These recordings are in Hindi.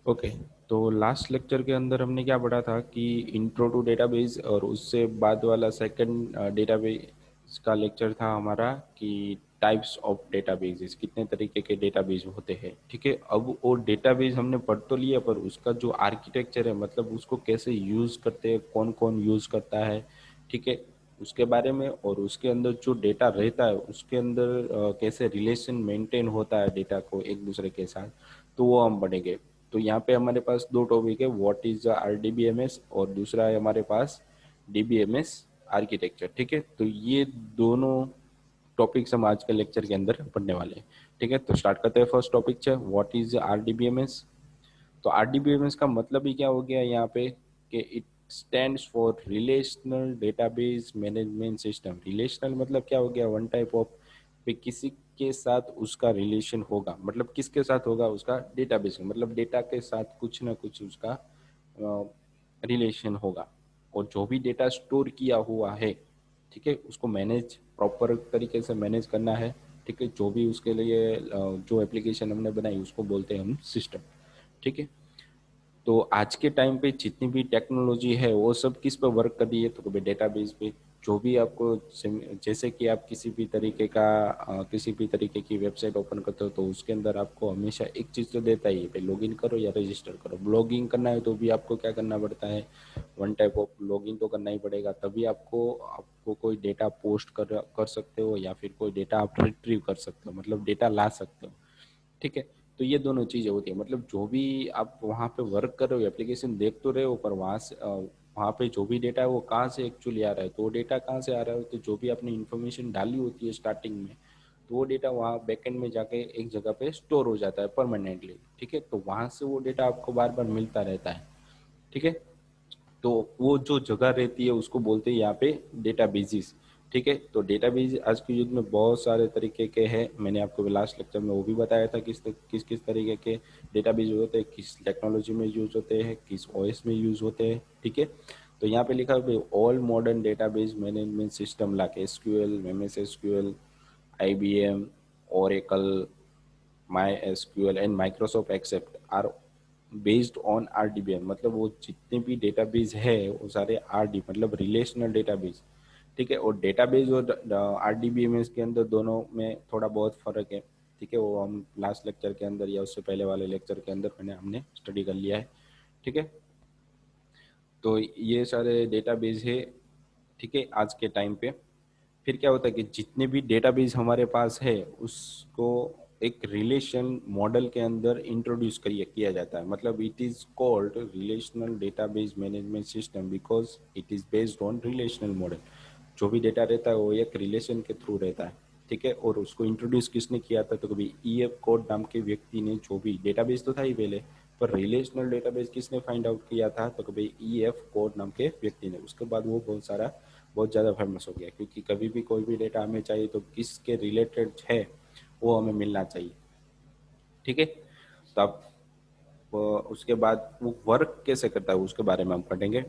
ओके। तो लास्ट लेक्चर के अंदर हमने क्या पढ़ा था कि इंट्रो टू डेटाबेस, और उससे बाद वाला सेकंड डेटाबेस का लेक्चर था हमारा कि टाइप्स ऑफ डेटाबेसेस, कितने तरीके के डेटाबेस होते हैं। ठीक है, अब वो डेटाबेस हमने पढ़ तो लिया, पर उसका जो आर्किटेक्चर है, मतलब उसको कैसे यूज करते हैं, कौन कौन यूज करता है, ठीक है, उसके बारे में, और उसके अंदर जो डेटा रहता है उसके अंदर कैसे रिलेशन मेंटेन होता है डेटा को एक दूसरे के साथ, तो वो हम पढ़ेंगे। तो यहाँ पे हमारे पास दो टॉपिक है, व्हाट इज आरडीबीएमएस, और दूसरा है हमारे पास डीबीएमएस आर्किटेक्चर। ठीक है, तो ये दोनों टॉपिक्स हम आज के लेक्चर के अंदर पढ़ने वाले हैं। ठीक है, तो स्टार्ट करते हैं। फर्स्ट टॉपिक है व्हाट इज आरडीबीएमएस। तो आरडीबीएमएस का मतलब ही क्या हो गया यहाँ पे कि it stands for relational database management system. Relational मतलब क्या हो गया, वन टाइप ऑफ पे किसी के साथ उसका रिलेशन होगा, मतलब किसके साथ होगा, उसका डेटाबेस, मतलब डेटा के साथ कुछ ना कुछ उसका रिलेशन होगा। और जो भी डेटा स्टोर किया हुआ है, ठीक है, उसको मैनेज प्रॉपर तरीके से मैनेज करना है। ठीक है, जो भी उसके लिए जो एप्लीकेशन हमने बनाई उसको बोलते हैं हम सिस्टम। ठीक है, तो आज के टाइम पे जितनी भी टेक्नोलॉजी है वो सब किस पे वर्क कर रही है, तो कभी डेटाबेस पे। जो भी आपको जैसे कि आप किसी भी तरीके का किसी भी तरीके की वेबसाइट ओपन करते हो, तो उसके अंदर आपको हमेशा एक चीज़ तो देता ही है भाई, लॉगिन करो या रजिस्टर करो। लॉगिन करना है तो भी आपको क्या करना पड़ता है, वन टाइप ऑफ लॉगिन तो करना ही पड़ेगा, तभी आपको आपको कोई डेटा पोस्ट कर सकते हो, या फिर कोई डेटा आप रिट्रीव कर सकते हो, मतलब डेटा ला सकते हो। ठीक है, तो ये दोनों चीज़ें होती है, मतलब जो भी आप वहाँ पे वर्क कर रहे हो, एप्लीकेशन देख तो रहे हो, पर वहाँ से वहाँ पे जो भी डेटा है वो कहाँ से एक्चुअली आ रहा है, तो वो डेटा कहाँ से आ रहा है, तो जो भी आपने इन्फॉर्मेशन डाली होती है स्टार्टिंग में, तो वो डेटा वहाँ बैकएंड में जाके एक जगह पे स्टोर हो जाता है परमानेंटली। ठीक है, तो वहाँ से वो डेटा आपको बार बार मिलता रहता है। ठीक है, तो वो जो जगह रहती है उसको बोलते हैं यहाँ पे डेटाबेसिस। ठीक है, तो डेटाबेस आज के युग में बहुत सारे तरीके के हैं, मैंने आपको लास्ट लेक्चर में वो भी बताया था किस किस किस तरीके के डेटाबेस होते हैं, किस टेक्नोलॉजी में यूज होते हैं, किस ओएस में यूज होते हैं। ठीक है, तो यहाँ पे लिखा है all modern database management system like SQL, MS SQL, IBM, Oracle, MySQL and Microsoft except are based on RDBM. मतलब वो जितने भी डेटाबेस है वो सारे आरडी मतलब रिलेशनल डेटाबेस। ठीक है, और डेटाबेस और आरडीबीएमएस के अंदर दोनों में थोड़ा बहुत फर्क है। ठीक है, वो हम लास्ट लेक्चर के अंदर या उससे पहले वाले लेक्चर के अंदर हमने स्टडी कर लिया है। ठीक है, तो ये सारे डेटाबेस है। ठीक है, आज के टाइम पे फिर क्या होता है कि जितने भी डेटाबेस हमारे पास है उसको एक रिलेशन मॉडल के अंदर इंट्रोड्यूस करिए किया जाता है। मतलब it is called relational database management system because it is based on relational model. जो भी डेटा रहता है वो एक रिलेशन के थ्रू रहता है। ठीक है, और उसको इंट्रोड्यूस किसने किया था, तो कभी ईएफ कोड नाम के व्यक्ति ने। जो भी डेटाबेस तो था ही पहले, पर रिलेशनल डेटाबेस किसने फाइंड आउट किया था, तो कभी ईएफ कोड नाम के व्यक्ति ने। उसके बाद वो बहुत ज़्यादा फेमस हो गया, क्योंकि कभी भी कोई भी डेटा हमें चाहिए तो किसके रिलेटेड है वो हमें मिलना चाहिए। ठीक है, तो अब उसके बाद वो वर्क कैसे करता है उसके बारे में हम पढ़ेंगे।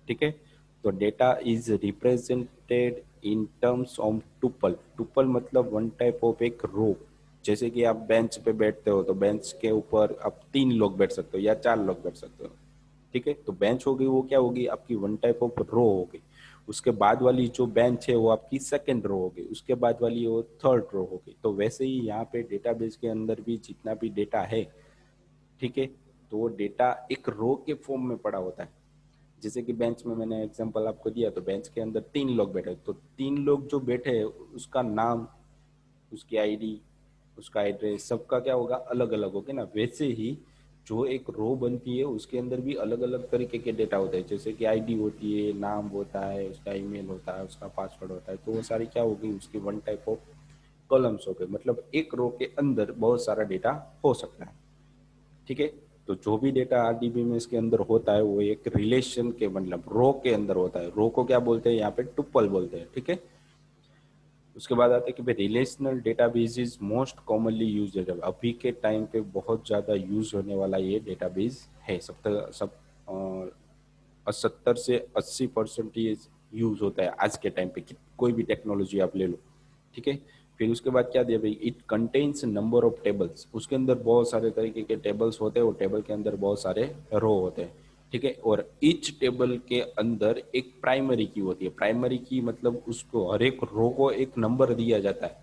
ठीक है, तो data is represented in terms of tuple. Tuple मतलब वन टाइप ऑफ एक रो। जैसे कि आप बेंच पे बैठते हो तो बेंच के ऊपर आप 3 लोग बैठ सकते हो या 4 लोग बैठ सकते हो। ठीक है, तो बेंच हो गई वो क्या होगी, आपकी वन टाइप ऑफ रो हो गई। उसके बाद वाली जो बेंच है वो आपकी सेकंड रो हो गई, उसके बाद वाली वो थर्ड रो हो गई। तो वैसे ही यहाँ पे डेटाबेस के अंदर भी जितना भी डेटा है, ठीक है, तो वो डेटा एक रो के फॉर्म में पड़ा होता है। जैसे कि बेंच में मैंने एग्जांपल आपको दिया, तो बेंच के अंदर 3 लोग बैठे, तो 3 लोग जो बैठे हैं उसका नाम, उसकी आईडी, उसका एड्रेस, सबका क्या होगा, अलग अलग होगा ना। वैसे ही जो एक रो बनती है उसके अंदर भी अलग अलग तरीके के डेटा होते हैं। जैसे कि आईडी होती है, नाम होता है, उसका ईमेल होता है, उसका पासवर्ड होता है, तो वो सारी क्या होगी, उसकी वन टाइप ऑफ कॉलम्स हो गए। मतलब एक रो के अंदर बहुत सारा डेटा हो सकता है। ठीक है, तो जो भी डेटा आरडीबी में इसके अंदर होता है वो एक रिलेशन के मतलब रो के अंदर होता है। रो को क्या बोलते हैं, यहाँ पे टुपल बोलते हैं। ठीक है, उसके बाद आता है कि भाई relational database is most commonly use. अभी के टाइम पे बहुत ज़्यादा यूज होने वाला ये डेटाबेस है। सब 70 से 80% ये यूज होता है आज के टाइम पे, कोई भी टेक्नोलॉजी आप ले लो। ठीक है, फिर उसके बाद क्या दिया भाई, it contains number of tables, उसके अंदर बहुत सारे तरीके के टेबल्स होते हैं और टेबल के अंदर बहुत सारे रो होते हैं, ठीक है। और ईच टेबल के अंदर एक प्राइमरी की होती है, प्राइमरी की मतलब उसको हर एक रो को एक नंबर दिया जाता है,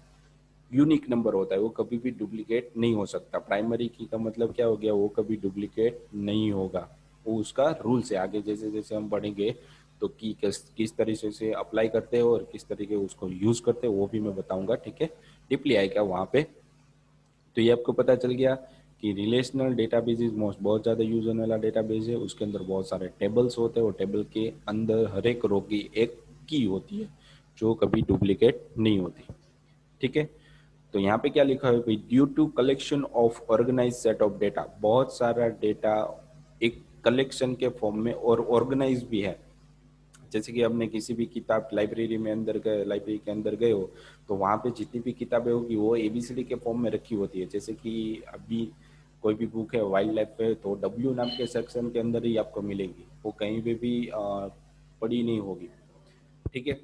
यूनिक नंबर होता है, वो कभी भी डुप्लीकेट नहीं हो सकता। प्राइमरी की का मतलब क्या हो गया, वो कभी डुप्लीकेट नहीं होगा, वो उसका रूल्स है। आगे जैसे जैसे हम पढ़ेंगे तो की किस तरीके से अप्लाई करते हैं और किस तरीके उसको यूज करते हैं वो भी मैं बताऊंगा, ठीक है। डीपली आएगा वहाँ पे। तो ये आपको पता चल गया कि रिलेशनल डेटाबेस इज मोस्ट बहुत ज़्यादा यूज होने वाला डेटाबेस है, उसके अंदर बहुत सारे टेबल्स होते हैं और टेबल के अंदर हर एक रो की एक की होती है जो कभी डुप्लीकेट नहीं होती, ठीक है। तो यहाँ पे क्या लिखा है भाई, due to collection of organize set of data, बहुत सारा डेटा एक कलेक्शन के फॉर्म में और ऑर्गेनाइज भी है। जैसे कि हमने किसी भी किताब लाइब्रेरी में अंदर गए, लाइब्रेरी के अंदर गए हो तो वहाँ पे जितनी भी किताबें होगी वो एबीसीडी के फॉर्म में रखी होती है। जैसे कि अभी कोई भी बुक है वाइल्ड लाइफ पे तो डब्ल्यू नाम के सेक्शन के अंदर ही आपको मिलेगी, वो कहीं पे भी पड़ी नहीं होगी, ठीक है।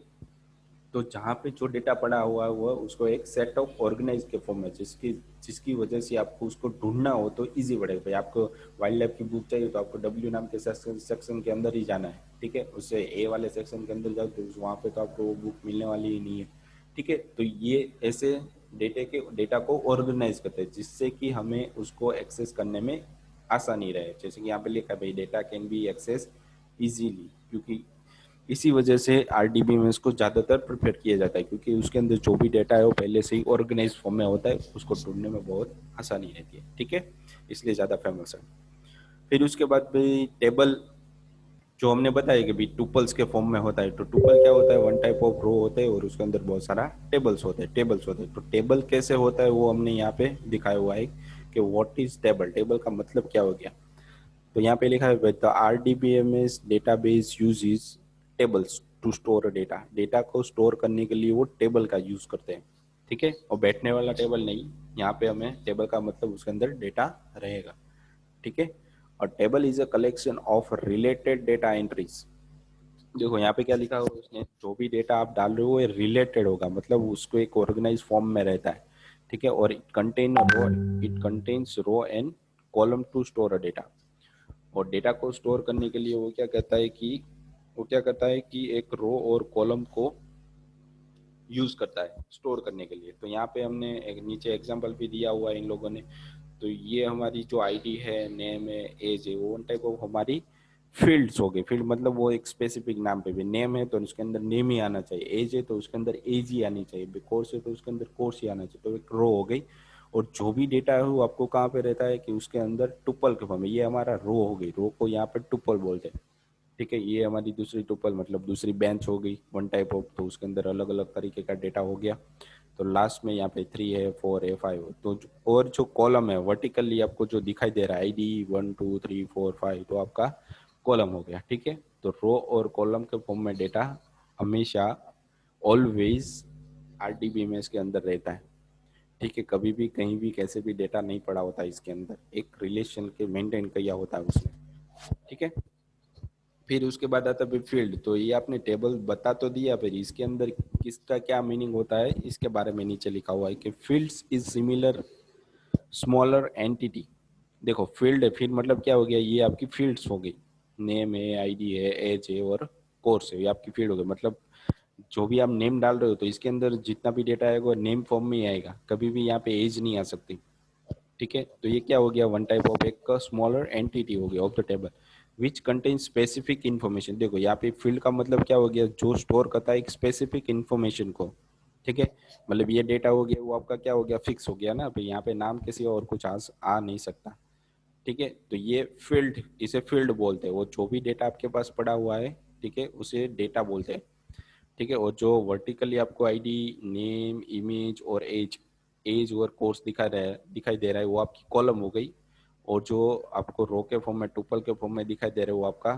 तो जहाँ पे जो डेटा पड़ा हुआ है वो उसको एक सेट ऑफ ऑर्गेनाइज के फॉर्म में, जिसकी जिसकी वजह से आपको उसको ढूंढना हो तो इजी पड़ेगा। भाई आपको वाइल्ड लाइफ की बुक चाहिए तो आपको डब्ल्यू नाम के सेक्शन के अंदर ही जाना है, ठीक है। उससे ए वाले सेक्शन के अंदर जाओ तो वहाँ पे तो आपको वो बुक मिलने वाली ही नहीं है, ठीक है। तो ये ऐसे डेटा को ऑर्गेनाइज करते हैं जिससे कि हमें उसको एक्सेस करने में आसानी रहे। जैसे कि यहाँ पे लिखा है भाई data can be access easily, क्योंकि इसी वजह से आरडीबी में इसको ज़्यादातर प्रिफेयर किया जाता है, क्योंकि उसके अंदर जो भी डेटा है वो पहले से ही ऑर्गेनाइज फॉर्म में होता है, उसको ढूंढने में बहुत आसानी रहती है, ठीक है। इसलिए ज़्यादा फेमस है। फिर उसके बाद भाई टेबल, जो हमने बताया कि भाई टुपल्स के फॉर्म में होता है, तो टुपल क्या होता है, वन टाइप ऑफ रो होते हैं और उसके अंदर बहुत सारा टेबल्स होते हैं। तो टेबल कैसे होता है वो हमने यहाँ पे दिखाया हुआ है कि व्हाट इज टेबल, टेबल का मतलब क्या हो गया। तो यहाँ पे लिखा है the RDBMS database uses tables two store data, data को स्टोर करने के लिए वो टेबल का यूज करते हैं, ठीक है। और बैठने वाला टेबल नहीं, यहाँ पे हमें टेबल का मतलब उसके अंदर डेटा रहेगा, ठीक है। और table is a collection of related data entries, देखो यहाँ पे क्या लिखा हुआ है उसने, जो भी डेटा आप डाल रहे हो वो रिलेटेड होगा, मतलब उसको एक ऑर्गेनाइज फॉर्म में रहता है, ठीक है। और it contains row and column to store a data, और डेटा को स्टोर करने के लिए वो क्या करता है कि एक रो और कॉलम को यूज करता है स्टोर करने के लिए। तो यहाँ पे हमने एक नीचे एग्जांपल भी दिया हुआ है इन लोगों ने। तो ये हमारी जो आईडी है, नेम है, एज है, वो वन टाइप ऑफ हमारी फील्ड्स हो गए। फील्ड मतलब वो एक स्पेसिफिक नाम पे भी, नेम है तो उसके अंदर नेम ही आना चाहिए, एज है तो उसके अंदर एज ही आनी चाहिए, कोर्स है तो उसके अंदर कोर्स ही आना चाहिए, तो एक रो हो गई। और जो भी डेटा है वो आपको कहाँ पे रहता है कि उसके अंदर टुपल के फॉर्म में, ये हमारा रो हो गई, रो को यहाँ पे टुपल बोलते हैं, ठीक है। ये हमारी दूसरी टुपल मतलब दूसरी बेंच हो गई, वन टाइप ऑफ, तो उसके अंदर अलग अलग तरीके का डेटा हो गया। तो लास्ट में यहाँ पे 3 है, 4 है, 5 है, तो और जो कॉलम है वर्टिकली आपको जो दिखाई दे रहा है आईडी 1 2 3 4 5, तो आपका कॉलम हो गया, ठीक है। तो रो और कॉलम के फॉर्म में डेटा हमेशा ऑलवेज आरडीबीएमएस के अंदर रहता है, ठीक है। कभी भी कहीं भी कैसे भी डेटा नहीं पड़ा होता है इसके अंदर, एक रिलेशन के मेंटेन किया होता है उसने, ठीक है। फिर उसके बाद आता है फील्ड, तो ये आपने टेबल बता तो दिया, फिर इसके अंदर किसका क्या मीनिंग होता है इसके बारे में नीचे लिखा हुआ है कि fields is similar smaller entity. देखो फील्ड है, फील्ड मतलब क्या हो गया, ये आपकी फील्ड्स हो गई, नेम है, आईडी है, एज है और कोर्स है, ये आपकी फील्ड हो गई। मतलब जो भी आप नेम डाल रहे हो तो इसके अंदर जितना भी डेटा आएगा वो नेम फॉर्म में ही आएगा, कभी भी यहाँ पे एज नहीं आ सकती, ठीक है। तो ये क्या हो गया, वन टाइप ऑफ एक स्मॉलर एंटिटी हो गया of the table which contain specific information. देखो यहाँ पे फील्ड का मतलब क्या हो गया, जो स्टोर करता है एक स्पेसिफिक इन्फॉर्मेशन को, ठीक है। मतलब ये डेटा हो गया वो आपका क्या हो गया, फिक्स हो गया ना, भाई यहाँ पे नाम किसी और कुछ आ नहीं सकता, ठीक है। तो ये फील्ड, इसे फील्ड बोलते हैं, वो जो भी डेटा आपके पास पड़ा हुआ है, ठीक है, उसे डेटा बोलते हैं, ठीक है। और जो वर्टिकली आपको आईडी, नेम, इमेज और एज, एज और कोर्स दिखाई दे रहा है वो आपकी कॉलम हो गई। और जो आपको रो के फॉर्म में, टुपल के फॉर्म में दिखाई दे रहा है वो आपका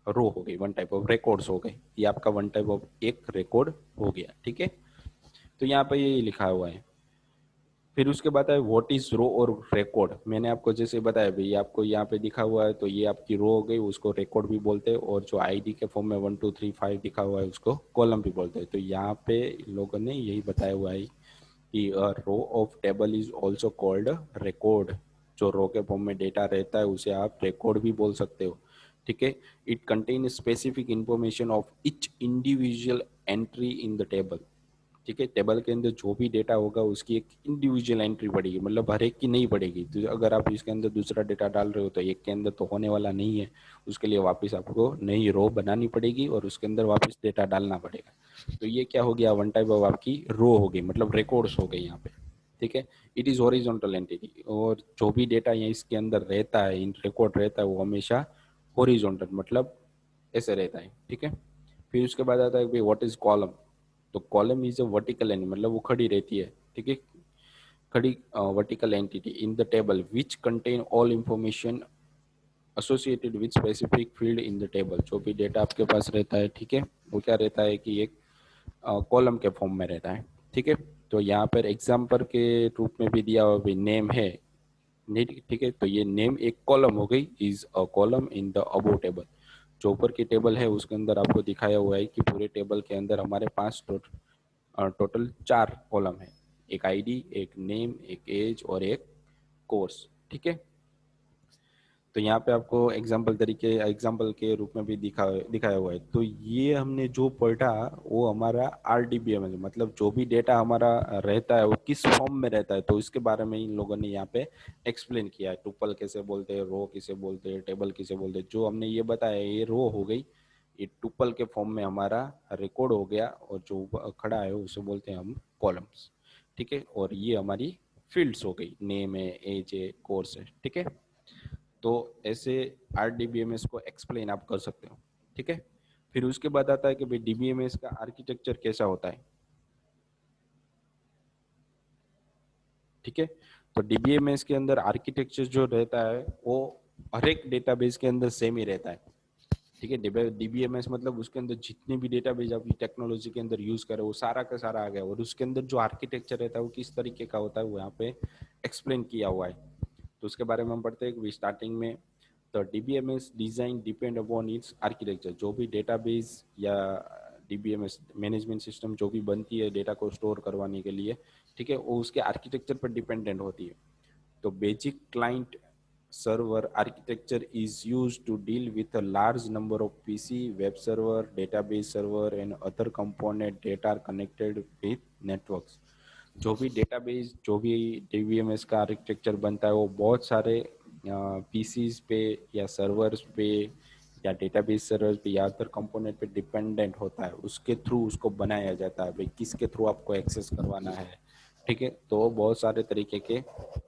रो हो गई, वन टाइप ऑफ रिकॉर्ड्स हो गए, ये आपका वन टाइप ऑफ एक रिकॉर्ड हो गया, ठीक है। तो यहाँ पे ये लिखा हुआ है। फिर उसके बाद है व्हाट इज रो और रिकॉर्ड, मैंने आपको जैसे बताया भाई आपको यहाँ पे दिखा हुआ है तो ये आपकी रो हो गई, उसको रिकॉर्ड भी बोलते हैं। और जो आईडी के फॉर्म में 1 2 3 5 दिखा हुआ है उसको कॉलम भी बोलते हैं। तो यहाँ पे लोगों ने यही बताया हुआ है कि row of table is also called record. जो रो के फॉर्म में डेटा रहता है उसे आप रिकॉर्ड भी बोल सकते हो, ठीक है। It contain specific information of each individual entry in the table, ठीक है। टेबल के अंदर जो भी डेटा होगा उसकी एक इंडिविजुअल एंट्री पड़ेगी, मतलब हर एक की नहीं पड़ेगी। तो अगर आप इसके अंदर दूसरा डेटा डाल रहे हो तो एक के अंदर तो होने वाला नहीं है, उसके लिए वापस आपको नई रो बनानी पड़ेगी और उसके अंदर वापस डेटा डालना पड़ेगा। तो ये क्या हो गया, वन टाइप ऑफ आपकी रो हो गई, मतलब रिकॉर्ड्स हो गए यहाँ पे, ठीक है। इट इज हॉरिजॉन्टल एंटिटी, और जो भी डेटा यहाँ इसके अंदर रहता है, इन रिकॉर्ड रहता है, वो हमेशा हॉरिजॉन्टल मतलब ऐसे रहता है, ठीक है। फिर उसके बाद आता है भाई व्हाट इज कॉलम। तो column is a vertical and, मतलब वो खड़ी रहती है, ठीक है। खड़ी vertical entity in the table which contain all information associated with specific field in the table. जो भी डेटा आपके पास रहता है, ठीक है, वो क्या रहता है कि एक कॉलम के फॉर्म में रहता है, ठीक है। तो यहाँ पर एग्जाम्पल के रूप में भी दिया हुआ भी नेम है, नहीं, ठीक है। तो ये नेम एक कॉलम हो गई, is a column in the above table. जो ऊपर की टेबल है उसके अंदर आपको दिखाया हुआ है कि पूरे टेबल के अंदर हमारे पास टोटल 4 कॉलम है, एक आईडी, एक नेम, एक एज और एक कोर्स, ठीक है। तो यहाँ पे आपको एग्जाम्पल के रूप में भी दिखाया हुआ है। तो ये हमने जो पढ़ा वो हमारा आरडीबीएम है, मतलब जो भी डेटा हमारा रहता है वो किस फॉर्म में रहता है, तो इसके बारे में इन लोगों ने यहाँ पे एक्सप्लेन किया है। टुपल कैसे बोलते हैं, रो किसे बोलते हैं, टेबल किसे बोलते हैं। जो हमने ये बताया ये रो हो गई, ये टुपल के फॉर्म में हमारा रिकॉर्ड हो गया, और जो खड़ा है उसे बोलते हैं हम कॉलम्स, ठीक है। और ये हमारी फील्ड्स हो गई, नेम है, एज है, कोर्स है, ठीक है। तो ऐसे आरडीबीएमएस को एक्सप्लेन आप कर सकते हो, ठीक है। फिर उसके बाद आता है कि भाई डीबीएमएस का आर्किटेक्चर कैसा होता है, ठीक है। तो डीबीएमएस के अंदर आर्किटेक्चर जो रहता है वो हर एक डेटाबेस के अंदर सेम ही रहता है, ठीक है। डीबीएमएस मतलब उसके अंदर जितने भी डेटाबेस आप टेक्नोलॉजी के अंदर यूज करें वो सारा का सारा आ गया, और उसके अंदर जो आर्किटेक्चर रहता है वो किस तरीके का होता है वो यहाँ पे एक्सप्लेन किया हुआ है। तो उसके बारे में हम पढ़ते हैं कि स्टार्टिंग में तो DBMS design depend upon its architecture. जो भी डेटाबेस या डीबीएमएस मैनेजमेंट सिस्टम जो भी बनती है डेटा को स्टोर करवाने के लिए, ठीक है, वो उसके आर्किटेक्चर पर डिपेंडेंट होती है। तो basic client server architecture is used to deal with a large number of PC, web server, database server and other component that are connected with networks। जो भी डेटाबेस, जो भी डीबीएमएस का आर्किटेक्चर बनता है वो बहुत सारे पीसीज पे या सर्वर्स पे या डेटाबेस सर्वर्स पे या अदर कंपोनेंट पे डिपेंडेंट होता है, उसके थ्रू उसको बनाया जाता है। भाई किसके थ्रू आपको एक्सेस करवाना है, ठीक है। तो बहुत सारे तरीके के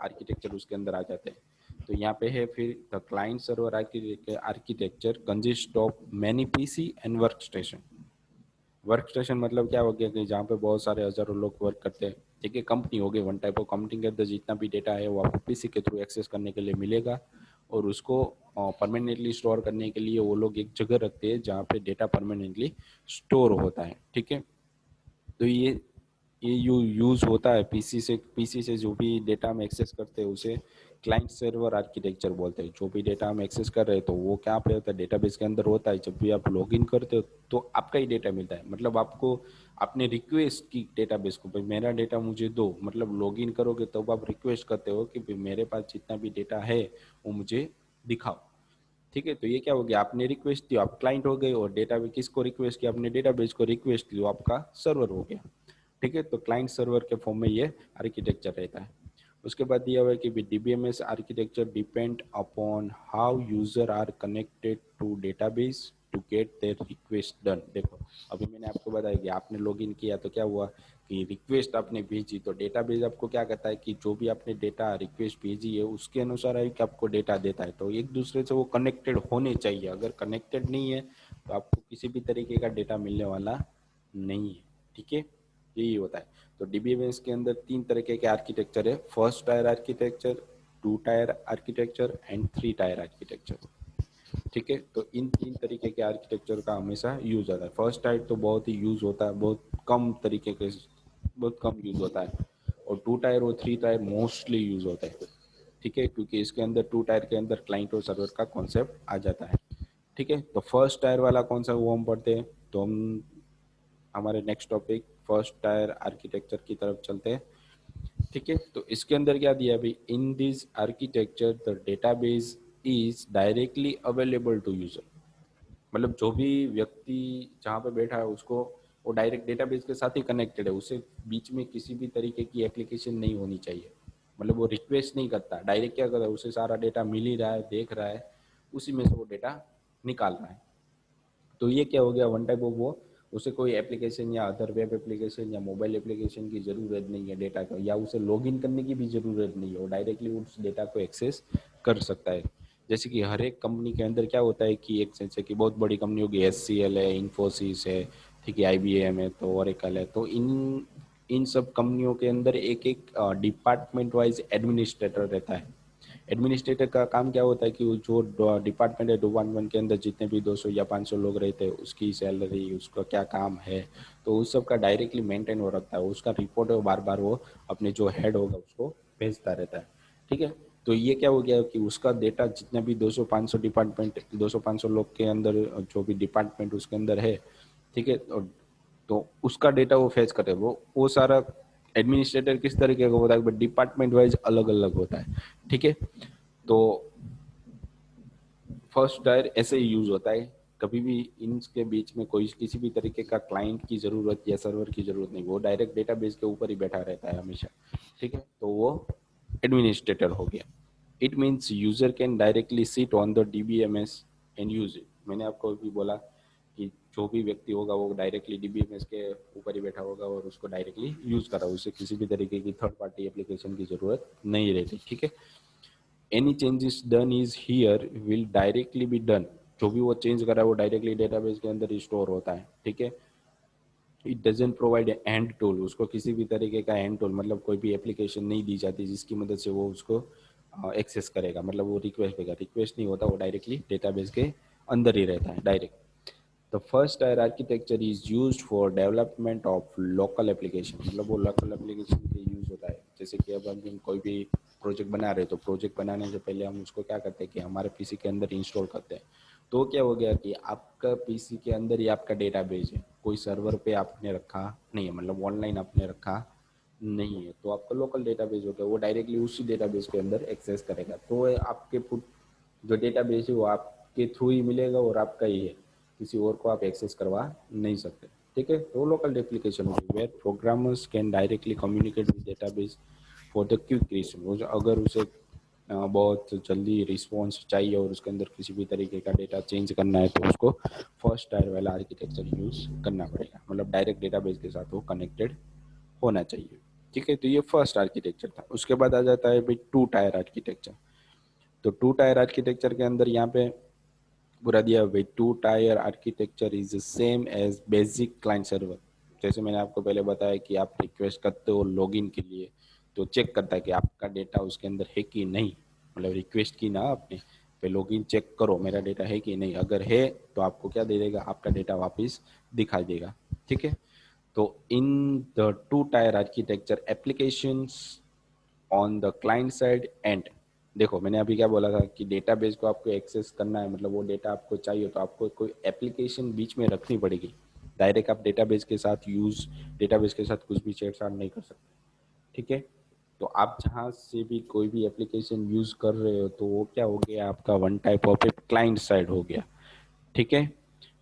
आर्किटेक्चर उसके अंदर आ जाते हैं। तो यहाँ पे है फिर the client server architecture consist of many PC and work station. Work station मतलब क्या हो गया कि जहाँ पे बहुत सारे हजारों लोग वर्क करते हैं, ठीक है। कंपनी हो गई, वन टाइप ऑफ कंपनी के अंदर जितना भी डेटा है वो आपको पीसी के थ्रू एक्सेस करने के लिए मिलेगा, और उसको परमानेंटली स्टोर करने के लिए वो लोग एक जगह रखते हैं जहाँ पे डेटा परमानेंटली स्टोर होता है, ठीक है। तो ये यूज होता है पीसी से जो भी डेटा हम एक्सेस करते हैं उसे क्लाइंट सर्वर आर्किटेक्चर बोलते हैं। जो भी डेटा हम एक्सेस कर रहे हैं तो वो क्या पे होता है, डेटाबेस के अंदर होता है। जब भी आप लॉगिन करते हो तो आपका ही डेटा मिलता है, मतलब आपको अपने रिक्वेस्ट की डेटाबेस को, भाई मेरा डेटा मुझे दो, मतलब लॉगिन करोगे तब आप रिक्वेस्ट करते हो कि भाई मेरे पास जितना भी डेटा है वो मुझे दिखाओ, ठीक है। तो ये क्या हो गया, आपने रिक्वेस्ट दी, आप क्लाइंट हो गए, और डेटा किसको रिक्वेस्ट किया, अपने डेटाबेस को रिक्वेस्ट की, आपका सर्वर हो गया, ठीक है। तो क्लाइंट सर्वर के फॉर्म में ये आर्किटेक्चर रहता है। उसके बाद दिया हुआ है कि DBMS architecture depend upon how user are connected to database to get their request done. देखो अभी मैंने आपको बताया कि आपने लॉगिन किया तो क्या हुआ कि रिक्वेस्ट आपने भेजी, तो डेटाबेस आपको क्या कहता है कि जो भी आपने डेटा रिक्वेस्ट भेजी है उसके अनुसार है कि आपको डेटा देता है। तो एक दूसरे से वो कनेक्टेड होने चाहिए, अगर कनेक्टेड नहीं है तो आपको किसी भी तरीके का डेटा मिलने वाला नहीं है, ठीक है। यही होता है। तो डीबीएमएस के अंदर 3 तरीके के आर्किटेक्चर है, first tier architecture, 2 tier architecture and 3 tier architecture, ठीक है। तो इन 3 तरीके के आर्किटेक्चर का हमेशा यूज होता है। फर्स्ट टायर तो बहुत ही यूज होता है, बहुत कम यूज होता है, और 2 टायर और 3 टायर मोस्टली यूज होता है, ठीक है, क्योंकि इसके अंदर 2 टायर के अंदर क्लाइंट और सर्वर का कॉन्सेप्ट आ जाता है, ठीक है। तो फर्स्ट टायर वाला कौन सा वो हम पढ़ते हैं, तो हम हमारे next topic first tier architecture की तरफ चलते हैं। ठीक है, तो इसके अंदर क्या दिया भाई, in this architecture the database is directly available to user. मतलब जो भी व्यक्ति जहाँ पे बैठा है उसको वो डायरेक्ट डेटाबेस के साथ ही कनेक्टेड है, उसे बीच में किसी भी तरीके की एप्लीकेशन नहीं होनी चाहिए। मतलब वो रिक्वेस्ट नहीं करता, डायरेक्ट क्या करता है, उसे सारा डेटा मिल ही रहा है, देख रहा है, उसी में से वो डेटा निकाल रहा है। तो ये क्या हो गया, वन टाइप ऑफ वो, उसे कोई एप्लीकेशन या अदर वेब एप्लीकेशन या मोबाइल एप्लीकेशन की ज़रूरत नहीं है डेटा का, या उसे लॉगिन करने की भी ज़रूरत नहीं है, वो डायरेक्टली उस डेटा को एक्सेस कर सकता है। जैसे कि हर एक कंपनी के अंदर क्या होता है कि एक जैसे कि बहुत बड़ी कंपनियों की HCL है, इन्फोसिस है, ठीक है, IBM है, तो ओरेकल है, तो इन इन सब कंपनियों के अंदर एक एक डिपार्टमेंट वाइज एडमिनिस्ट्रेटर रहता है। एडमिनिस्ट्रेटर का काम क्या होता है कि वो जो डिपार्टमेंट है, डिपार्टमेंट के अंदर जितने भी 200 या 500 लोग रहते हैं, उसकी सैलरी, उसका क्या काम है, तो उस सब का डायरेक्टली मेंटेन हो रखता है, उसका रिपोर्ट है, बार बार वो अपने जो हेड होगा उसको भेजता रहता है। ठीक है, तो ये क्या हो गया कि उसका डेटा जितने भी 200-500 डिपार्टमेंट, 200-500 लोग के अंदर जो भी डिपार्टमेंट उसके अंदर है, ठीक है, तो उसका डेटा वो फेच करे, वो सारा एडमिनिस्ट्रेटर किस तरीके का होता है, डिपार्टमेंट वाइज अलग अलग होता है। ठीक है, तो फर्स्ट टायर ऐसे ही यूज होता है, कभी भी इनके बीच में कोई किसी भी तरीके का क्लाइंट की जरूरत या सर्वर की जरूरत नहीं, वो डायरेक्ट डेटाबेस के ऊपर ही बैठा रहता है हमेशा। ठीक है, तो वो एडमिनिस्ट्रेटर हो गया। It means user can directly sit on the DBMS and use it. मैंने आपको अभी बोला कि जो भी व्यक्ति होगा वो डायरेक्टली DBMS के ऊपर ही बैठा होगा और उसको डायरेक्टली यूज करा, उसे किसी भी तरीके की थर्ड पार्टी एप्लीकेशन की जरूरत नहीं रहती। ठीक है, any changes done is here will directly be done. जो भी वो चेंज करा है वो डायरेक्टली डेटाबेस के अंदर स्टोर होता है। ठीक है, it doesn't provide and tool, उसको किसी भी तरीके का एंड टूल मतलब कोई भी एप्लीकेशन नहीं दी जाती जिसकी मदद से वो उसको एक्सेस करेगा। मतलब वो रिक्वेस्ट देगा, रिक्वेस्ट नहीं होता, वो डायरेक्टली डेटाबेस के अंदर ही रहता है direct. The first tier architecture is use for development of local application. मतलब वो लोकल एप्लीकेशन के यूज होता है। जैसे कि अब हम कोई भी प्रोजेक्ट बना रहे हैं, तो प्रोजेक्ट बनाने से पहले हम उसको क्या करते हैं कि हमारे पीसी के अंदर इंस्टॉल करते हैं। तो क्या हो गया कि आपका पीसी के अंदर ही आपका डेटाबेस है, कोई सर्वर पे आपने रखा नहीं है, मतलब ऑनलाइन आपने रखा नहीं है, तो आपका लोकल डेटाबेस हो गया, वो डायरेक्टली उसी डेटाबेस के अंदर एक्सेस करेगा। तो आपके जो डेटाबेस है वो आपके थ्रू ही मिलेगा और आपका ही है, किसी और को आप एक्सेस करवा नहीं सकते। ठीक है, तो लोकल एप्लीकेशन होगी where programmers can directly communicate with database for the quick response. अगर उसे बहुत जल्दी रिस्पॉन्स चाहिए और उसके अंदर किसी भी तरीके का डेटा चेंज करना है, तो उसको फर्स्ट टायर वाला आर्किटेक्चर यूज करना पड़ेगा। मतलब डायरेक्ट डेटाबेस के साथ वो कनेक्टेड होना चाहिए। ठीक है, तो ये फर्स्ट आर्किटेक्चर था। उसके बाद आ जाता है भाई टू टायर आर्किटेक्चर। तो टू टायर आर्किटेक्चर के अंदर यहाँ पे पूरा दिया हुआ है, two tier architecture is same as basic client server. जैसे मैंने आपको पहले बताया कि आप रिक्वेस्ट करते हो लॉगिन के लिए, तो चेक करता है कि आपका डेटा उसके अंदर है कि नहीं। मतलब रिक्वेस्ट की ना आपने, पे लॉगिन चेक करो मेरा डेटा है कि नहीं, अगर है तो आपको क्या दे देगा, आपका डेटा वापस दिखाई देगा। ठीक है, तो in the two tier architecture applications on the client side and, देखो मैंने अभी क्या बोला था कि डेटाबेस को आपको एक्सेस करना है, मतलब वो डेटा आपको चाहिए, तो आपको कोई एप्लीकेशन बीच में रखनी पड़ेगी। डायरेक्ट आप डेटाबेस के साथ डेटाबेस के साथ कुछ भी छेड़छाड़ नहीं कर सकते। ठीक है, तो आप जहाँ से भी कोई भी एप्लीकेशन यूज कर रहे हो, तो वो क्या हो गया, आपका one type of a client side हो गया। ठीक है,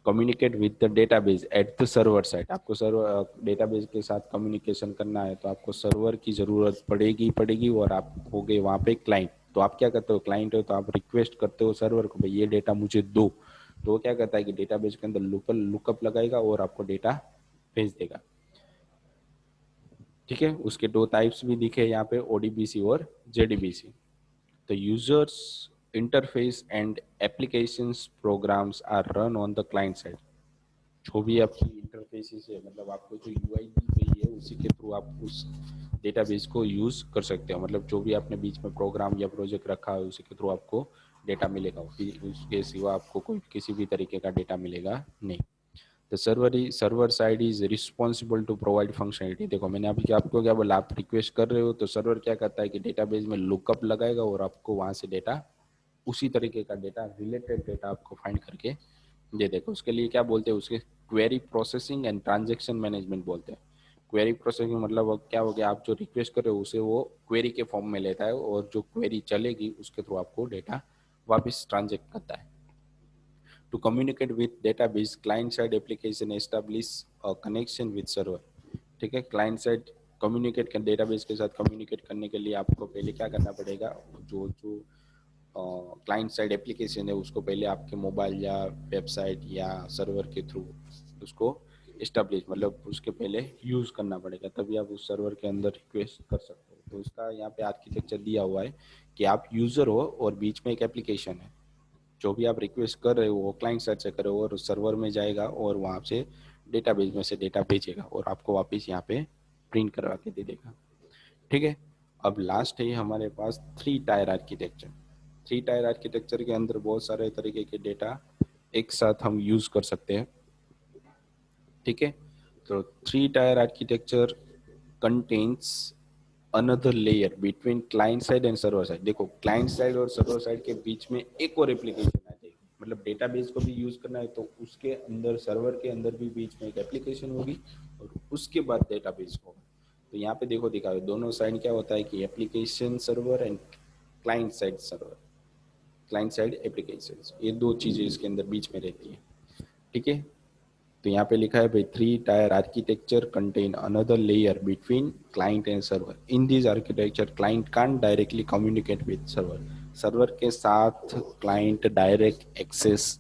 communicate with the database at the server side. आपको सर्वर डेटाबेस के साथ कम्युनिकेशन करना है, तो आपको सर्वर की जरूरत पड़ेगी और आप हो गए वहाँ पे क्लाइंट। तो आप क्या करते हो, क्लाइंट हो तो आप रिक्वेस्ट करते हो सर्वर को, भाई ये डेटा मुझे दो। तो वो क्या करता है कि डेटाबेस के अंदर लुकअप लगाएगा और आपको डेटा भेज देगा। ठीक है, उसके दो टाइप्स भी दिखे यहाँ पे, ODBC और JDBC। The user's interface and applications programs are run on the client side। जो भी आपकी इंटरफेसेस है, मतलब आपको जो UI दी गई है उसी के थ्रू आप उस डेटाबेस को यूज कर सकते हो। मतलब जो भी आपने बीच में प्रोग्राम या प्रोजेक्ट रखा है उसी के थ्रू आपको डेटा मिलेगा, उसके सिवा आपको कोई किसी भी तरीके का डेटा मिलेगा नहीं। The server side is responsible to provide functionality. देखो मैंने अभी आपको क्या बोला, आप रिक्वेस्ट कर रहे हो तो सर्वर क्या करता है कि डेटाबेस में लुकअप लगाएगा और आपको वहां से डेटा, उसी तरीके का डेटा, रिलेटेड डेटा आपको फाइंड करके दे देगा। उसके लिए क्या बोलते हैं, उसके query processing and transaction management बोलते हैं। क्वेरी प्रोसेसिंग मतलब अब क्या हो गया, आप जो रिक्वेस्ट कर रहे हो उसे वो क्वेरी के फॉर्म में लेता है और जो क्वेरी चलेगी उसके थ्रू आपको डेटा वापस ट्रांजेक्ट करता है। To communicate with database client side application establish a connection with server. ठीक है, क्लाइंट साइड कम्युनिकेट कर डेटाबेस के साथ कम्युनिकेट करने के लिए आपको पहले क्या करना पड़ेगा, जो जो क्लाइंट साइड एप्लीकेशन है उसको पहले आपके मोबाइल या वेबसाइट या सर्वर के थ्रू उसको इस्टेब्लिश मतलब उसके पहले यूज़ करना पड़ेगा, तभी आप उस सर्वर के अंदर रिक्वेस्ट कर सकते हो। तो इसका यहाँ पे आर्किटेक्चर दिया हुआ है कि आप यूज़र हो और बीच में एक एप्लीकेशन है, जो भी आप रिक्वेस्ट कर रहे हो वो क्लाइंट साइड से करो और सर्वर में जाएगा और वहाँ से डेटाबेस में से डेटा भेजेगा और आपको वापस यहाँ पे प्रिंट करवा के दे देगा। ठीक है, अब लास्ट है हमारे पास three tier architecture. Three tier architecture के अंदर बहुत सारे तरीके के डेटा एक साथ हम यूज कर सकते हैं। ठीक है, तो three tier architecture contains another layer between client side and server side. देखो, क्लाइंट साइड और सर्वर साइड के बीच में एक और एप्लीकेशन आ जाएगी, मतलब डेटाबेस को भी यूज करना है तो उसके अंदर सर्वर के अंदर भी बीच में एक एप्लीकेशन होगी और उसके बाद डेटाबेस होगा। तो यहाँ पे देखो दिखा दोनों साइड क्या होता है कि application server and client side server, client side application, ये दो चीजें इसके अंदर बीच में रहती है। ठीक है, तो यहाँ पे लिखा है भाई three tier architecture contain another layer between client and server. In this architecture client can't directly communicate with server. Server के साथ client direct access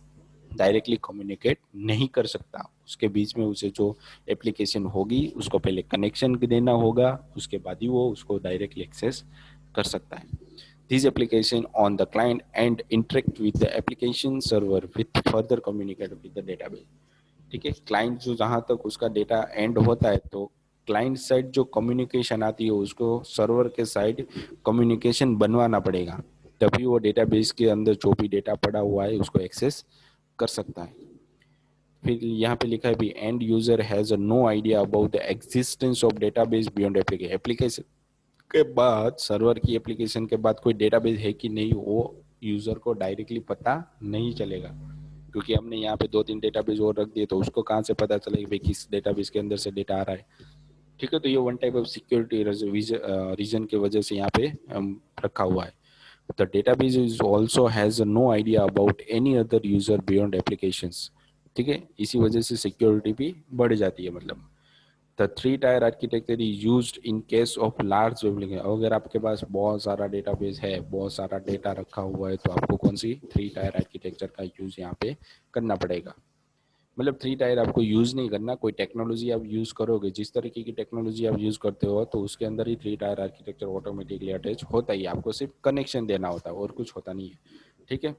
directly communicate नहीं कर सकता, उसके बीच में उसे जो एप्लीकेशन होगी उसको पहले कनेक्शन देना होगा, उसके बाद ही वो उसको डायरेक्टली एक्सेस कर सकता है। These application on the client and interact with the application server with further communicate with the database। ठीक है, क्लाइंट जो जहां तक उसका डेटा एंड होता है तो क्लाइंट साइड जो कम्युनिकेशन आती है उसको सर्वर के साइड कम्युनिकेशन बनवाना पड़ेगा, तभी वो डेटाबेस के अंदर जो भी डेटा पड़ा हुआ है उसको एक्सेस कर सकता है। फिर यहाँ पे लिखा है भी end user has no idea about the existence of database beyond application. Application के बाद सर्वर की एप्लीकेशन के बाद कोई डेटाबेस है कि नहीं वो यूजर को डायरेक्टली पता नहीं चलेगा, क्योंकि हमने यहाँ पे दो तीन डेटाबेस और रख दिए तो उसको कहाँ से पता चलेगा भाई किस डेटाबेस के अंदर से डेटा आ रहा है। ठीक है, तो ये one type of security reason की वजह से यहाँ पे रखा हुआ है। The database is also has no idea about any other user beyond applications. ठीक है, इसी वजह से सिक्योरिटी भी बढ़ जाती है। मतलब the three tier architecture is used in case of large web link. अगर आपके पास बहुत सारा डेटाबेस है, बहुत सारा डेटा रखा हुआ है, तो आपको कौन सी थ्री टायर आर्किटेक्चर का यूज यहाँ पे करना पड़ेगा। मतलब थ्री टायर आपको यूज नहीं करना, कोई टेक्नोलॉजी आप यूज करोगे, जिस तरीके की टेक्नोलॉजी आप यूज करते हो तो उसके अंदर ही three tier architecture automatically attach होता ही है, आपको सिर्फ कनेक्शन देना होता है और कुछ होता नहीं है। ठीक है,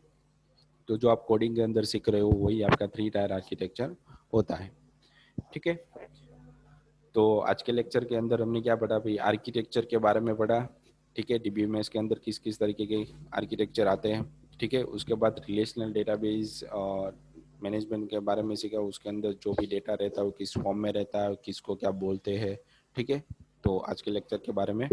तो जो आप कोडिंग के अंदर सीख रहे हो वही आपका थ्री टायर आर्किटेक्चर होता है। ठीक है, तो आज के लेक्चर के अंदर हमने क्या पढ़ा भाई, आर्किटेक्चर के बारे में पढ़ा। ठीक है, डीबीएमएस के अंदर किस किस तरीके के आर्किटेक्चर आते हैं। ठीक है, उसके बाद रिलेशनल डेटाबेस और मैनेजमेंट के बारे में सीखा, उसके अंदर जो भी डेटा रहता है वो किस फॉर्म में रहता है, किसको क्या बोलते हैं। ठीक है, तो आज के लेक्चर के बारे में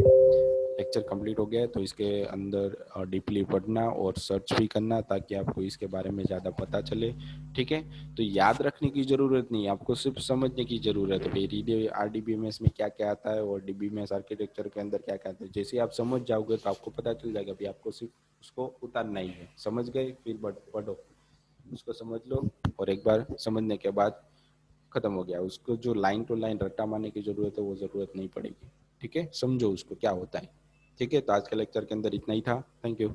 लेक्चर कंप्लीट हो गया है, तो इसके अंदर डीपली पढ़ना और सर्च भी करना ताकि आपको इसके बारे में ज़्यादा पता चले। ठीक है, तो याद रखने की ज़रूरत नहीं, आपको सिर्फ समझने की ज़रूरत है भाई RDBMS में क्या क्या आता है और DBMS आर्किटेक्चर के अंदर क्या क्या आता है। जैसे आप समझ जाओगे तो आपको पता चल जाएगा भाई, आपको सिर्फ उसको उतारना ही है। समझ गए, फिर पढ़ो, उसको समझ लो और एक बार समझने के बाद खत्म हो गया। उसको जो लाइन टू लाइन रट्टा मारने की जरूरत है वो जरूरत नहीं पड़ेगी। ठीक है, समझो उसको क्या होता है। ठीक है, तो आज के लेक्चर के अंदर इतना ही था। Thank you.